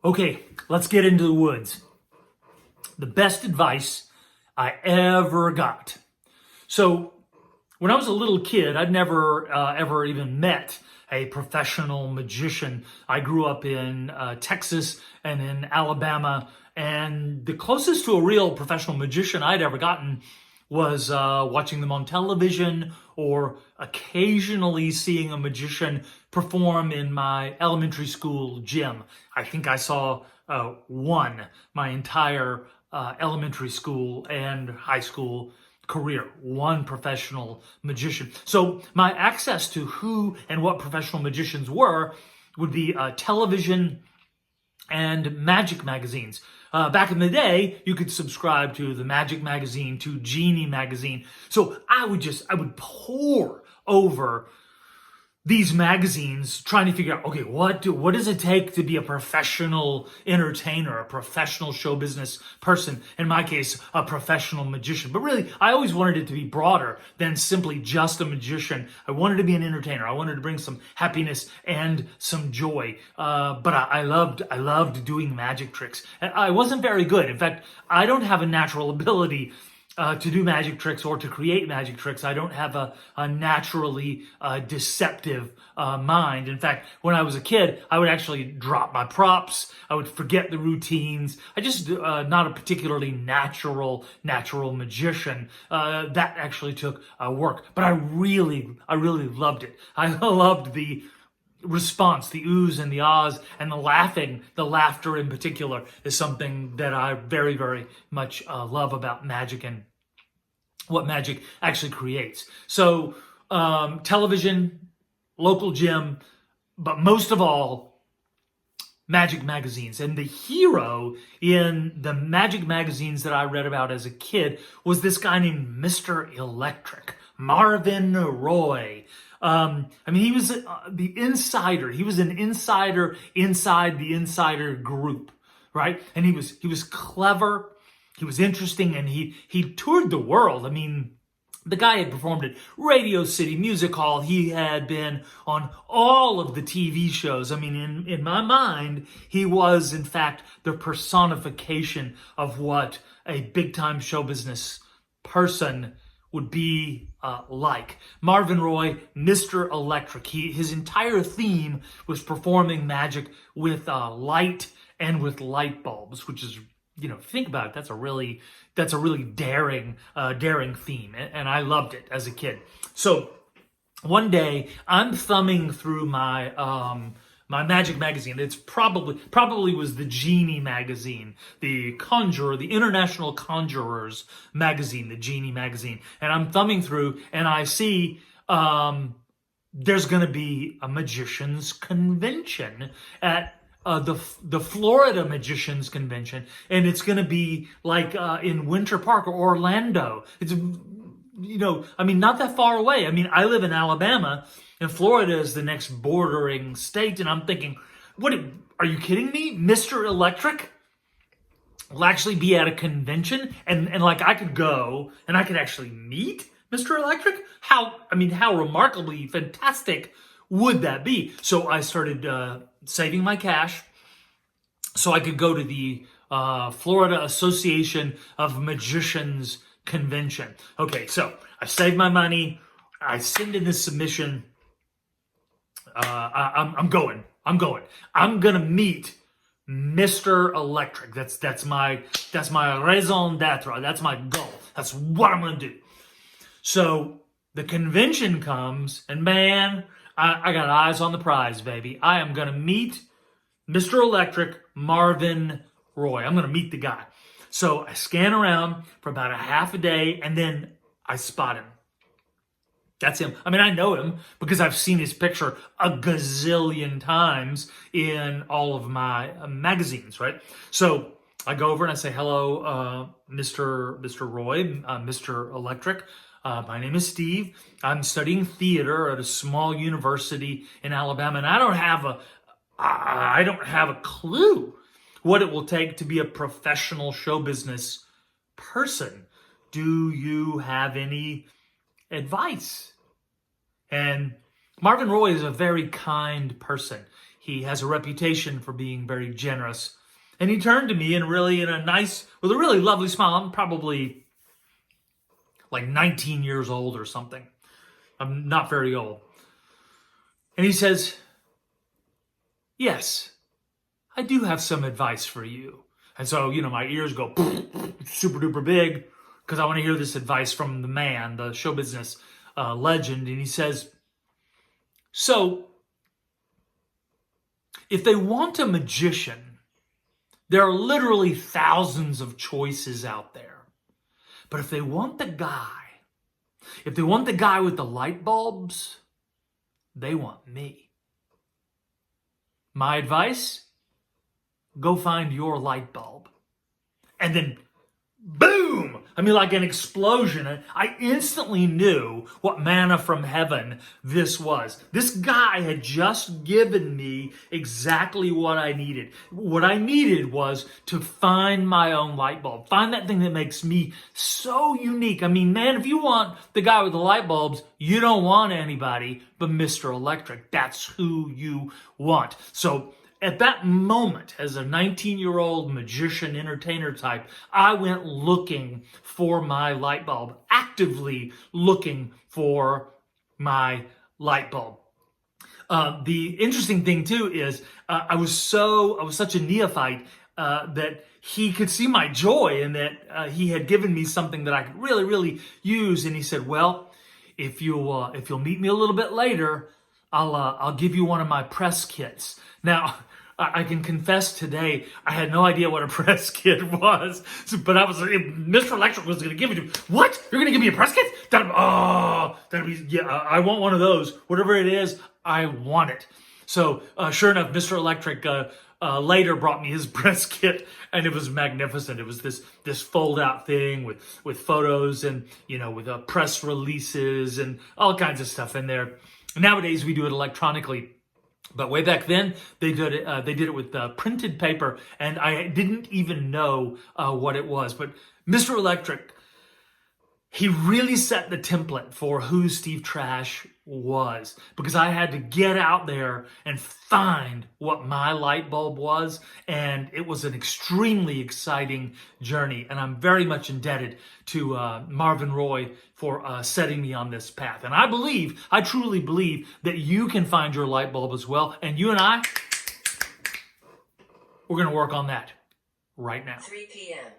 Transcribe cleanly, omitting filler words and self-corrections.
Okay, let's get into the woods. The best advice I ever got. So, when I was a little kid, I'd never ever even met a professional magician. I grew up in Texas and in Alabama, and the closest to a real professional magician I'd ever gotten was watching them on television or occasionally seeing a magician perform in my elementary school gym. I think I saw one my entire elementary school and high school career, one professional magician. So my access to who and what professional magicians were would be television and magic magazines. Back in the day, you could subscribe to the Magic magazine, to Genie magazine. So I would pore over these magazines trying to figure out, okay, what does it take to be a professional entertainer, a professional show business person, in my case, a professional magician. But really, I always wanted it to be broader than simply just a magician. I wanted to be an entertainer. I wanted to bring some happiness and some joy. But I loved doing magic tricks. I wasn't very good. In fact, I don't have a natural ability to do magic tricks or to create magic tricks. I don't have a naturally deceptive mind. In fact, when I was a kid, I would actually drop my props. I would forget the routines. I just not a particularly natural magician. That actually took work, but I really loved it. I loved the response, the oohs and the ahs, and the laughter in particular is something that I very much love about magic and what magic actually creates. So television, local gym, but most of all, magic magazines. And the hero in the magic magazines that I read about as a kid was this guy named Mr. Electric, Marvin Roy. He was the insider. He was an insider inside the insider group, right? And he was clever. He was interesting, and he toured the world. I mean, the guy had performed at Radio City Music Hall. He had been on all of the TV shows. I mean, in my mind, he was, in fact, the personification of what a big-time show business person would be like. Marvin Roy, Mr. Electric. His entire theme was performing magic with light and with light bulbs, which is, think about it, that's a really daring theme, and I loved it as a kid. So one day I'm thumbing through my my magic magazine. It's probably was the Genie magazine, the Conjurer, the International Conjurers magazine, the Genie magazine. And I'm thumbing through, and I see there's going to be a magician's convention at the Florida Magicians Convention, and it's going to be like in Winter Park or Orlando. It's not that far away. I mean, I live in Alabama, and Florida is the next bordering state, and I'm thinking, what? Are you kidding me? Mr. Electric will actually be at a convention, and like I could go and I could actually meet Mr. Electric. How remarkably fantastic would that be? So I started saving my cash so I could go to the Florida Association of Magicians convention. Okay, so I saved my money. I send in this submission. I'm going. I'm gonna meet Mr. Electric. That's my raison d'être. That's my goal. That's what I'm gonna do. So the convention comes, and man, I got eyes on the prize, baby. I am gonna meet Mr. Electric, Marvin Roy. I'm gonna meet the guy. So I scan around for about a half a day, and then I spot him. That's him. I mean, I know him because I've seen his picture a gazillion times in all of my magazines, right? So I go over and I say, hello, Mr. Roy, Mr. Electric. My name is Steve. I'm studying theater at a small university in Alabama, and I don't have a clue what it will take to be a professional show business person. Do you have any advice? And Marvin Roy is a very kind person. he has a reputation for being very generous. And he turned to me and really with a really lovely smile. I'm probably like 19 years old or something. I'm not very old. And he says, yes, I do have some advice for you. And so, my ears go super duper big because I want to hear this advice from the man, the show business legend. And he says, so if they want a magician, there are literally thousands of choices out there. But if they want the guy with the light bulbs, they want me. My advice? Go find your light bulb. And then, boom! Like an explosion. I instantly knew what manna from heaven this was. This guy had just given me exactly what I needed. What I needed was to find my own light bulb. Find that thing that makes me so unique. Man, if you want the guy with the light bulbs, you don't want anybody but Mr. Electric. That's who you want. So, at that moment, as a 19-year-old magician, entertainer type, I went looking for my light bulb, actively looking for my light bulb. The interesting thing too is I was such a neophyte that he could see my joy and that he had given me something that I could really, really use. And he said, well, if you'll meet me a little bit later, I'll give you one of my press kits. Now, I can confess today, I had no idea what a press kit was, but I was like, Mr. Electric was going to give it to me. What? You're going to give me a press kit? I want one of those. Whatever it is, I want it. So, sure enough, Mr. Electric later brought me his press kit, and it was magnificent. It was this fold-out thing with photos and, with press releases and all kinds of stuff in there. Nowadays, we do it electronically. But way back then, they did it with printed paper, and I didn't even know what it was. But Mr. Electric, he really set the template for who Steve Trash was, because I had to get out there and find what my light bulb was, and it was an extremely exciting journey, and I'm very much indebted to Marvin Roy for setting me on this path. And I truly believe that you can find your light bulb as well, and you and I, we're going to work on that right now. 3 p.m.